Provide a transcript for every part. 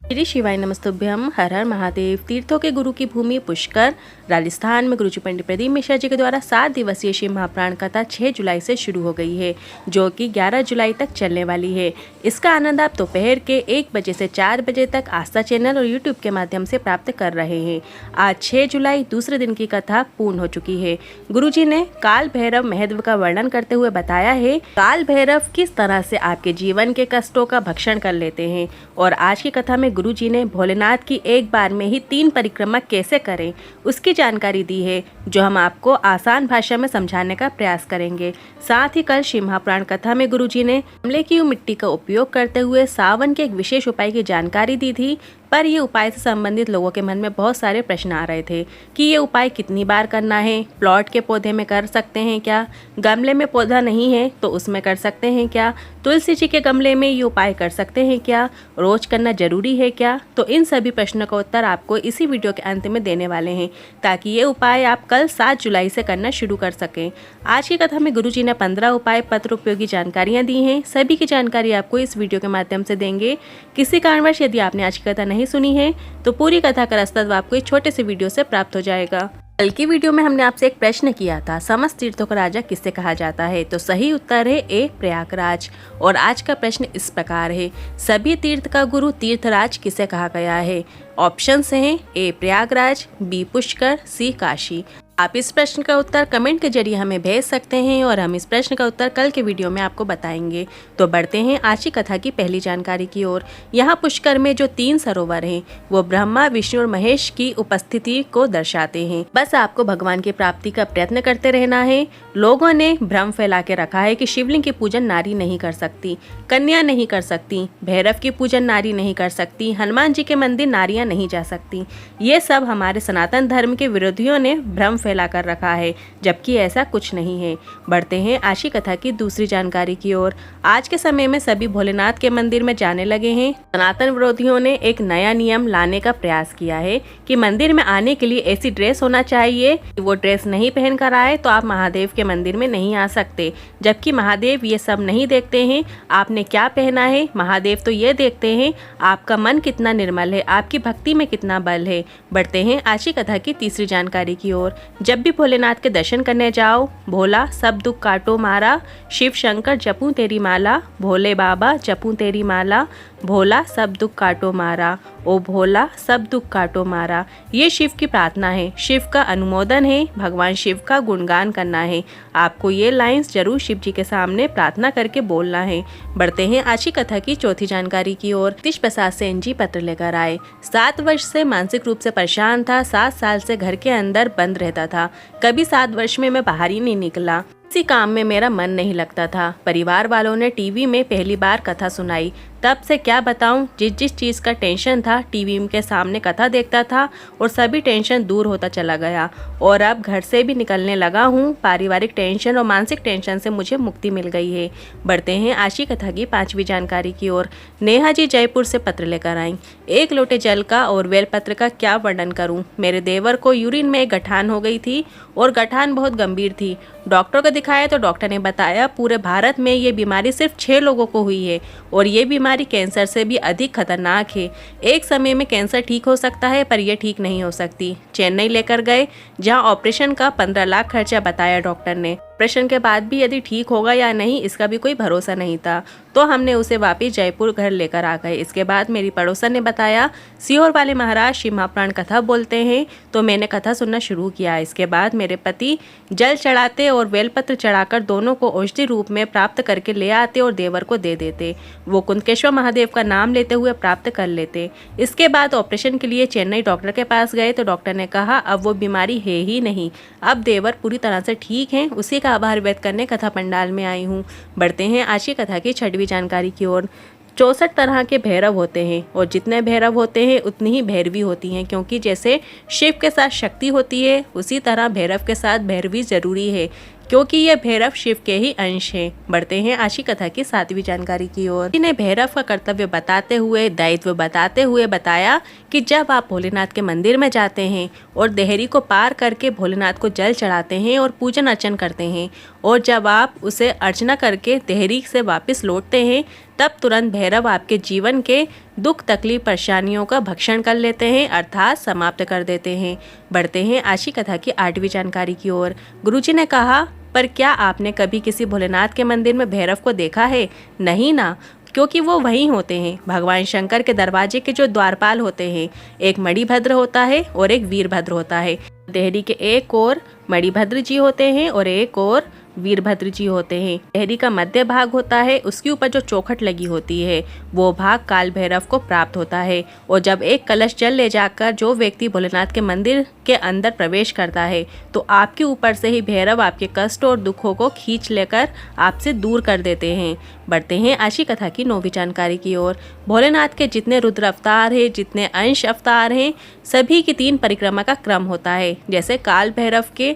श्री शिवाय नमस्तुभ्यम। हर हर महादेव। तीर्थों के गुरु की भूमि पुष्कर राजस्थान में गुरुजी पंडित प्रदीप मिश्रा जी के द्वारा 7 दिवसीय शिव महाप्राण कथा 6 जुलाई से शुरू हो गई है, जो कि 11 जुलाई तक चलने वाली है। इसका आनंद आप दोपहर के 1 बजे से 4 बजे तक आस्था चैनल और यूट्यूब के माध्यम से प्राप्त कर रहे हैं। आज 6 जुलाई दूसरे दिन की कथा पूर्ण हो चुकी है। गुरुजी ने काल भैरव महत्व का वर्णन करते हुए बताया है काल भैरव किस तरह से आपके जीवन के कष्टों का भक्षण कर लेते हैं। और आज की कथा में गुरुजी ने भोलेनाथ की एक बार में ही 3 परिक्रमा कैसे करें उसकी जानकारी दी है, जो हम आपको आसान भाषा में समझाने का प्रयास करेंगे। साथ ही कल शिव महाप्राण कथा में गुरुजी ने गमले की मिट्टी का उपयोग करते हुए सावन के एक विशेष उपाय की जानकारी दी थी। पर ये उपाय से संबंधित लोगों के मन में बहुत सारे प्रश्न आ रहे थे कि ये उपाय कितनी बार करना है, प्लॉट के पौधे में कर सकते हैं क्या, गमले में पौधा नहीं है तो उसमें कर सकते हैं क्या, तुलसी जी के गमले में ये उपाय कर सकते हैं क्या, रोज करना जरूरी है क्या। तो इन सभी प्रश्नों का उत्तर आपको इसी वीडियो के अंत में देने वाले हैं, ताकि ये उपाय आप कल 7 जुलाई से करना शुरू कर सकें। आज की कथा में गुरुजी ने 15 उपाय पत्र उपयोगी जानकारियाँ दी हैं। सभी की जानकारी आपको इस वीडियो के माध्यम से देंगे। किसी कारणवश यदि आपने आज की कथा नहीं सुनी है तो पूरी कथा का रसद आपको एक छोटे से वीडियो से प्राप्त हो जाएगा। कल की वीडियो में हमने आपसे एक प्रश्न किया था, समस्त तीर्थों का राजा किसे कहा जाता है, तो सही उत्तर है ए प्रयागराज। और आज का प्रश्न इस प्रकार है, सभी तीर्थ का गुरु तीर्थराज किसे कहा गया है। ऑप्शंस हैं ए प्रयागराज, बी पुष्कर, सी काशी। आप इस प्रश्न का उत्तर कमेंट के जरिए हमें भेज सकते हैं और हम इस प्रश्न का उत्तर कल के वीडियो में आपको बताएंगे। तो बढ़ते हैं आज की कथा की पहली जानकारी की ओर। यहाँ पुष्कर में जो 3 सरोवर हैं वो ब्रह्मा, विष्णु और महेश की उपस्थिति को दर्शाते हैं। बस आपको भगवान की प्राप्ति का प्रयत्न करते रहना है। लोगों ने भ्रम फैला के रखा है कि शिवलिंग की पूजन नारी नहीं कर सकती, कन्या नहीं कर सकती, भैरव की पूजन नारी नहीं कर सकती, हनुमान जी के मंदिर नारियां नहीं जा सकती। ये सब हमारे सनातन धर्म के विरोधियों ने भ्रम फैला कर रखा है, जबकि ऐसा कुछ नहीं है। बढ़ते हैं आज की कथा की दूसरी जानकारी की ओर। आज के समय में सभी भोलेनाथ के मंदिर में जाने लगे हैं। सनातन विरोधियों ने एक नया नियम लाने का प्रयास किया है कि मंदिर में आने के लिए ऐसी ड्रेस होना चाहिए कि वो ड्रेस नहीं पहन कर आए तो आप महादेव के मंदिर में नहीं आ सकते, जबकि महादेव ये सब नहीं देखते हैं आपने क्या पहना है। महादेव तो ये देखते हैं आपका मन कितना निर्मल है, आपकी भक्ति में कितना बल है। बढ़ते हैं आज की कथा की तीसरी जानकारी की ओर। जब भी भोलेनाथ के दर्शन करने जाओ, भोला सब दुख काटो मारा, शिव शंकर जपूं तेरी माला, भोले बाबा जपूं तेरी माला, भोला सब दुख काटो मारा, ओ भोला सब दुख काटो मारा। ये शिव की प्रार्थना है, शिव का अनुमोदन है, भगवान शिव का गुणगान करना है। आपको ये लाइंस जरूर शिव जी के सामने प्रार्थना करके बोलना है। बढ़ते हैं आज की कथा की चौथी जानकारी की ओर। नीतीश प्रसाद सेन जी पत्र लेकर आए। 7 वर्ष से मानसिक रूप से परेशान था, 7 साल से घर के अंदर बंद रहता था, कभी 7 वर्ष में मैं बाहर ही नहीं निकला, किसी काम में मेरा मन नहीं लगता था। परिवार वालों ने टीवी में पहली बार कथा सुनाई, तब से क्या बताऊं, जिस चीज़ का टेंशन था टीवी के सामने कथा देखता था और सभी टेंशन दूर होता चला गया। और अब घर से भी निकलने लगा हूं, पारिवारिक टेंशन और मानसिक टेंशन से मुझे मुक्ति मिल गई है। बढ़ते हैं आज की कथा की 5वीं जानकारी की ओर। नेहा जी जयपुर से पत्र लेकर आई। 1 लोटे जल का और बेलपत्र का क्या वर्णन करूं। मेरे देवर को यूरिन में गठान हो गई थी और गठान बहुत गंभीर थी। डॉक्टर को दिखाया तो डॉक्टर ने बताया पूरे भारत में ये बीमारी सिर्फ 6 लोगों को हुई है और ये बीमारी कैंसर से भी अधिक खतरनाक है। एक समय में कैंसर ठीक हो सकता है पर यह ठीक नहीं हो सकती। चेन्नई लेकर गए, जहां ऑपरेशन का 15 लाख खर्चा बताया डॉक्टर ने। ऑपरेशन के बाद भी यदि ठीक होगा या नहीं इसका भी कोई भरोसा नहीं था, तो हमने उसे वापस जयपुर घर लेकर आ गए। इसके बाद मेरी पड़ोसन ने बताया सीहोर वाले महाराज शिव महाप्राण कथा बोलते हैं, तो मैंने कथा सुनना शुरू किया। इसके बाद मेरे पति जल चढ़ाते और बेलपत्र चढ़ाकर दोनों को औषधि रूप में प्राप्त करके ले आते और देवर को दे देते। वो कुंदकेश्वर महादेव का नाम लेते हुए प्राप्त कर लेते। इसके बाद ऑपरेशन के लिए चेन्नई डॉक्टर के पास गए तो डॉक्टर ने कहा अब वो बीमारी है ही नहीं, अब देवर पूरी तरह से ठीक हैं। उसी का आभार व्यक्त करने कथा पंडाल में आई हूँ। बढ़ते हैं आज की कथा की 6वीं जानकारी की ओर। 64 तरह के भैरव होते हैं और जितने भैरव होते हैं उतनी ही भैरवी होती हैं, क्योंकि जैसे शिव के साथ शक्ति होती है उसी तरह भैरव के साथ भैरवी जरूरी है, क्योंकि ये भैरव शिव के ही अंश हैं। बढ़ते हैं आज की कथा की 7वीं जानकारी की ओर। इन्हें भैरव का कर्तव्य बताते हुए, दायित्व बताते हुए बताया कि जब आप भोलेनाथ के मंदिर में जाते हैं और देहरी को पार करके भोलेनाथ को जल चढ़ाते हैं और पूजन अर्चन करते हैं और जब आप उसे अर्चना करके देहरी से वापस लौटते हैं तब तुरंत भैरव आपके जीवन के दुख तकलीफ परेशानियों का भक्षण कर लेते हैं, अर्थात समाप्त कर देते हैं। बढ़ते हैं आज की कथा की 8वीं जानकारी की ओर। गुरुजी ने कहा, पर क्या आपने कभी किसी भोलेनाथ के मंदिर में भैरव को देखा है? नहीं ना, क्योंकि वो वहीं होते हैं, भगवान शंकर के दरवाजे के जो द्वारपाल होते हैं। एक मणिभद्र होता है और एक वीरभद्र होता है। देहरी के एक ओर मणिभद्र जी होते हैं और एक और वीरभद्र जी होते हैं। देहरी का मध्य भाग होता है, उसके ऊपर जो चौखट लगी होती है वो भाग काल भैरव को प्राप्त होता है। और जब एक कलश जल ले जाकर जो व्यक्ति भोलेनाथ के मंदिर के अंदर प्रवेश करता है तो आपके ऊपर से ही भैरव आपके कष्ट और दुखों को खींच लेकर आपसे दूर कर देते हैं। बढ़ते हैं आज की कथा की 9वीं जानकारी की ओर। भोलेनाथ के जितने रुद्र अवतार हैं, जितने अंश अवतार हैं, सभी की 3 परिक्रमा का क्रम होता है। जैसे काल भैरव के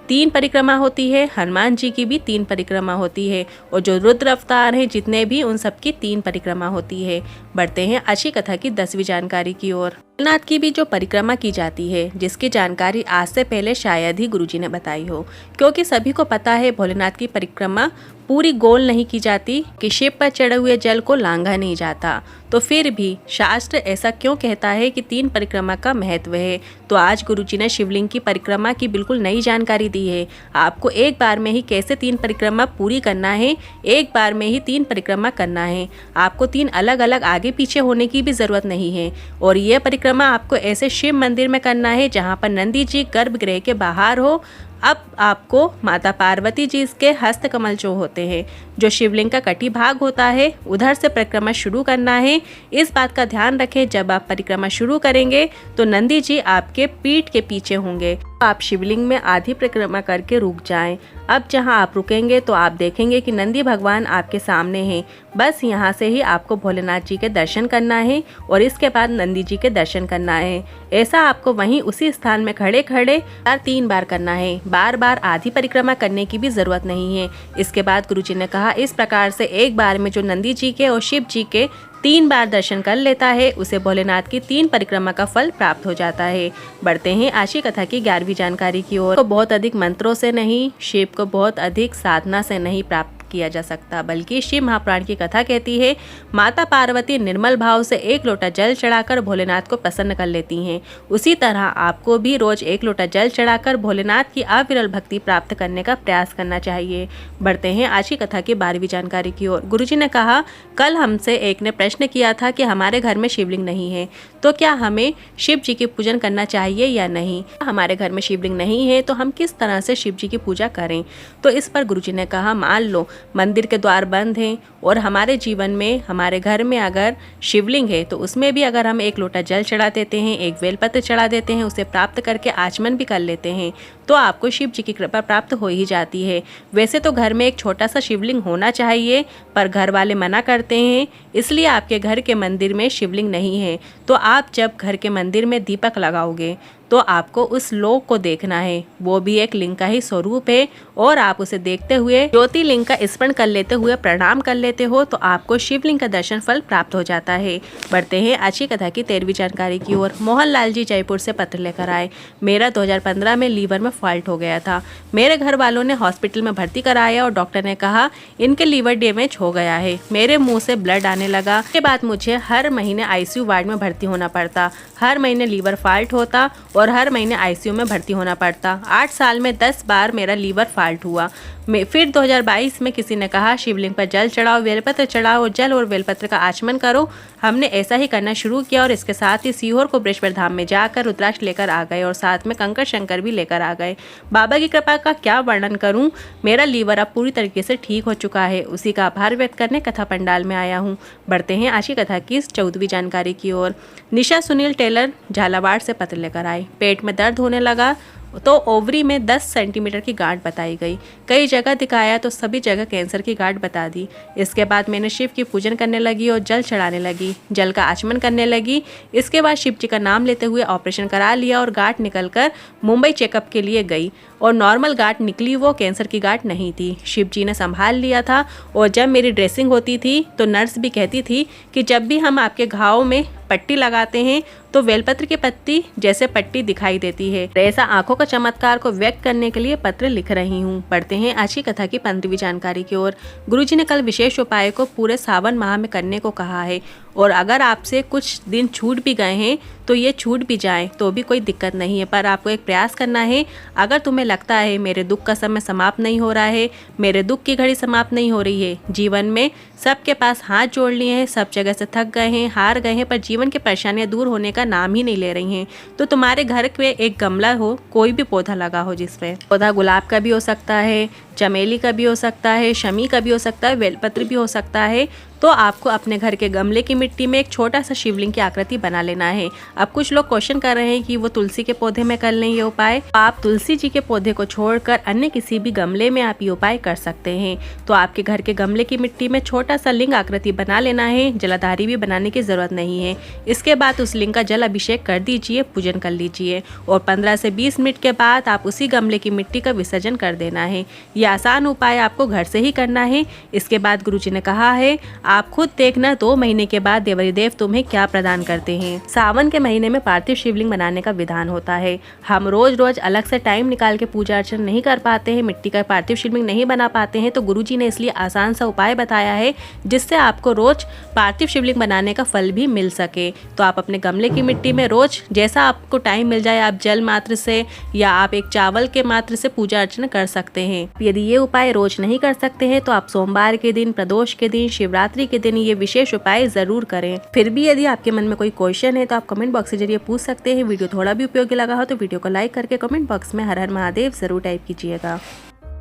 3 परिक्रमा होती है, हनुमान जी की भी 3 परिक्रमा होती है, और जो रुद्र अवतार हैं जितने भी, उन सबकी 3 परिक्रमा होती है। बढ़ते हैं आज की कथा की 10वीं जानकारी की ओर। भोलेनाथ की भी जो परिक्रमा की जाती है, जिसकी जानकारी आज से पहले शायद ही गुरुजी ने बताई हो, क्योंकि सभी को पता है भोलेनाथ की परिक्रमा पूरी गोल नहीं की जाती, कि शिव पर चढ़े हुए जल को लांघा नहीं जाता। तो फिर भी शास्त्र ऐसा क्यों कहता है कि 3 परिक्रमा का महत्व है? तो आज गुरुजी ने शिवलिंग की परिक्रमा की बिल्कुल नई जानकारी दी है। आपको एक बार में ही कैसे 3 परिक्रमा पूरी करना है, एक बार में ही 3 परिक्रमा करना है। आपको 3 अलग अलग आगे पीछे होने की भी जरूरत नहीं है। और यह परिक्रमा आपको ऐसे शिव मंदिर में करना है जहाँ पर नंदी जी गर्भगृह के बाहर हो। अब आपको माता पार्वती जी के हस्त कमल जो होते हैं, जो शिवलिंग का कटी भाग होता है, उधर से परिक्रमा शुरू करना है। इस बात का ध्यान रखें, जब आप परिक्रमा शुरू करेंगे तो नंदी जी आपके पीठ के पीछे होंगे। आप शिवलिंग में आधी परिक्रमा करके रुक जाएं। अब जहां आप रुकेंगे तो आप देखेंगे कि नंदी भगवान आपके सामने हैं। बस यहां से ही आपको भोलेनाथ जी के दर्शन करना है और इसके बाद नंदी जी के दर्शन करना है। ऐसा आपको वहीं उसी स्थान में खड़े खड़े 3 बार करना है। बार बार आधी परिक्रमा करने की भी जरूरत नहीं है। इसके बाद गुरुजी ने कहा, इस प्रकार से एक बार में जो नंदी जी के और शिव जी के 3 बार दर्शन कर लेता है, उसे भोलेनाथ की 3 परिक्रमा का फल प्राप्त हो जाता है। बढ़ते हैं आज की कथा की 11वीं जानकारी की ओर। बहुत अधिक मंत्रों से नहीं, शिव को बहुत अधिक साधना से नहीं प्राप्त किया जा सकता, बल्कि शिव महापुराण की कथा कहती है, माता पार्वती निर्मल भाव से 1 लोटा जल चढ़ाकर भोलेनाथ को प्रसन्न कर लेती हैं। उसी तरह आपको भी रोज 1 लोटा जल चढ़ाकर भोलेनाथ की अविरल भक्ति प्राप्त करने का प्रयास करना चाहिए। बढ़ते हैं आज की कथा की 12वीं जानकारी की ओर। गुरुजी ने कहा, कल हमसे एक ने प्रश्न किया था कि हमारे घर में शिवलिंग नहीं है, तो क्या हमें शिव जी की पूजन करना चाहिए या नहीं? हमारे घर में शिवलिंग नहीं है तो हम किस तरह से शिव जी की पूजा करें? तो इस पर गुरुजी ने कहा, मान लो मंदिर के द्वार बंद हैं और हमारे जीवन में, हमारे घर में अगर शिवलिंग है तो उसमें भी अगर हम 1 लोटा जल चढ़ा देते हैं, 1 बेलपत्र चढ़ा देते हैं, उसे प्राप्त करके आचमन भी कर लेते हैं, तो आपको शिव जी की कृपा प्राप्त हो ही जाती है। वैसे तो घर में एक छोटा सा शिवलिंग होना चाहिए, पर घर वाले मना करते हैं, इसलिए आपके घर के मंदिर में शिवलिंग नहीं है। तो आप जब घर के मंदिर में दीपक लगाओगे तो आपको उस लोक को देखना है, वो भी एक लिंग का ही स्वरूप है, और आप उसे देखते हुए ज्योतिर्लिंग का स्मरण कर लेते हुए प्रणाम कर लेते हो तो आपको शिवलिंग का दर्शन फल प्राप्त हो जाता है। बढ़ते हैं आज की कथा की 13वीं जानकारी की ओर। मोहनलाल जी जयपुर से पत्र लेकर आए, मेरा 2015 में लीवर में फॉल्ट हो गया था। मेरे घर वालों ने हॉस्पिटल में भर्ती कराया और डॉक्टर ने कहा इनके लीवर डैमेज हो गया है। मेरे मुंह से ब्लड आने लगा। इसके बाद मुझे हर महीने आईसीयू वार्ड में भर्ती होना पड़ता, हर महीने लीवर फॉल्ट होता और हर महीने आईसीयू में भर्ती होना पड़ता। 8 साल में 10 बार मेरा लीवर फॉल्ट हुआ। फिर 2022 में किसी ने कहा शिवलिंग पर जल चढ़ाओ, बेलपत्र चढ़ाओ, जल और बेलपत्र का आचमन करो। हमने ऐसा ही करना शुरू किया और इसके साथ ही सीहोर को बृहस्पति धाम में जाकर रुद्राक्ष लेकर आ गए और साथ में कंकर शंकर भी लेकर आ गए। बाबा की कृपा का क्या वर्णन करूं, मेरा लीवर अब पूरी तरीके से ठीक हो चुका है। उसी का आभार व्यक्त करने कथा पंडाल में आया हूं। बढ़ते हैं आज की कथा की 14वीं जानकारी की ओर। निशा सुनील टेलर झालावाड़ से पत्र लेकर आए, पेट में दर्द होने लगा तो ओवरी में 10 सेंटीमीटर की गांठ बताई गई। कई जगह दिखाया तो सभी जगह कैंसर की गांठ बता दी। इसके बाद मैंने शिव की पूजन करने लगी और जल चढ़ाने लगी, जल का आचमन करने लगी। इसके बाद शिव जी का नाम लेते हुए ऑपरेशन करा लिया और गांठ निकलकर मुंबई चेकअप के लिए गई और नॉर्मल गांठ निकली, वो कैंसर की गांठ नहीं थी। शिव जी ने संभाल लिया था और जब मेरी ड्रेसिंग होती थी तो नर्स भी कहती थी कि जब भी हम आपके घाव में पट्टी लगाते हैं तो बेलपत्र की पत्ती जैसे पट्टी दिखाई देती है। ऐसा आंखों का चमत्कार को व्यक्त करने के लिए पत्र लिख रही हूँ। पढ़ते हैं आज की कथा की 15वीं जानकारी की ओर। गुरुजी ने कल विशेष उपाय को पूरे सावन माह में करने को कहा है और अगर आपसे कुछ दिन छूट भी गए हैं तो ये छूट भी जाएं तो भी कोई दिक्कत नहीं है, पर आपको एक प्रयास करना है। अगर तुम्हें लगता है मेरे दुख का समय समाप्त नहीं हो रहा है, मेरे दुख की घड़ी समाप्त नहीं हो रही है, जीवन में सबके पास हाथ जोड़ लिए हैं, सब जगह से थक गए हैं, हार गए हैं, पर जीवन की परेशानियां दूर होने का नाम ही नहीं ले रही हैं, तो तुम्हारे घर में एक गमला हो, कोई भी पौधा लगा हो, जिसमें पौधा गुलाब का भी हो सकता है, चमेली का भी हो सकता है, शमी का भी हो सकता है, बेलपत्र भी हो सकता है। तो आपको अपने घर के गमले की मिट्टी में एक छोटा सा शिवलिंग की आकृति बना लेना है। अब कुछ लोग क्वेश्चन कर रहे हैं कि वो तुलसी के पौधे में कर लें ये उपाय। आप तुलसी जी के पौधे को छोड़कर अन्य किसी भी गमले में आप ये उपाय कर सकते हैं। तो आपके घर के गमले की मिट्टी में छोटा सा लिंग आकृति बना लेना है, जलाधारी भी बनाने की जरूरत नहीं है। इसके बाद उस लिंग का जल अभिषेक कर दीजिए, पूजन कर लीजिए और 15 से 20 मिनट के बाद आप उसी गमले की मिट्टी का विसर्जन कर देना है। ये आसान उपाय आपको घर से ही करना है। इसके बाद गुरुजी ने कहा है, आप खुद देखना 2 महीने के बाद देवरीदेव तुम्हें क्या प्रदान करते हैं। सावन के महीने में पार्थिव शिवलिंग बनाने का विधान होता है। हम रोज रोज अलग से टाइम निकाल के पूजा अर्चना नहीं कर पाते हैं, मिट्टी का पार्थिव शिवलिंग नहीं बना पाते हैं, तो गुरुजी ने इसलिए आसान सा उपाय बताया है जिससे आपको रोज पार्थिव शिवलिंग बनाने का फल भी मिल सके। तो आप अपने गमले की मिट्टी में रोज जैसा आपको टाइम मिल जाए, आप जल मात्र से या आप एक चावल के मात्र से पूजा अर्चना कर सकते हैं। यदि ये उपाय रोज नहीं कर सकते हैं तो आप सोमवार के दिन, प्रदोष के दिन, शिवरात्रि के दिन ये विशेष उपाय जरूर करें। फिर भी यदि आपके मन में कोई क्वेश्चन है तो आप कमेंट बॉक्स के जरिए पूछ सकते हैं। वीडियो थोड़ा भी उपयोगी लगा हो तो वीडियो को लाइक करके कमेंट बॉक्स में हर हर महादेव जरूर टाइप कीजिएगा।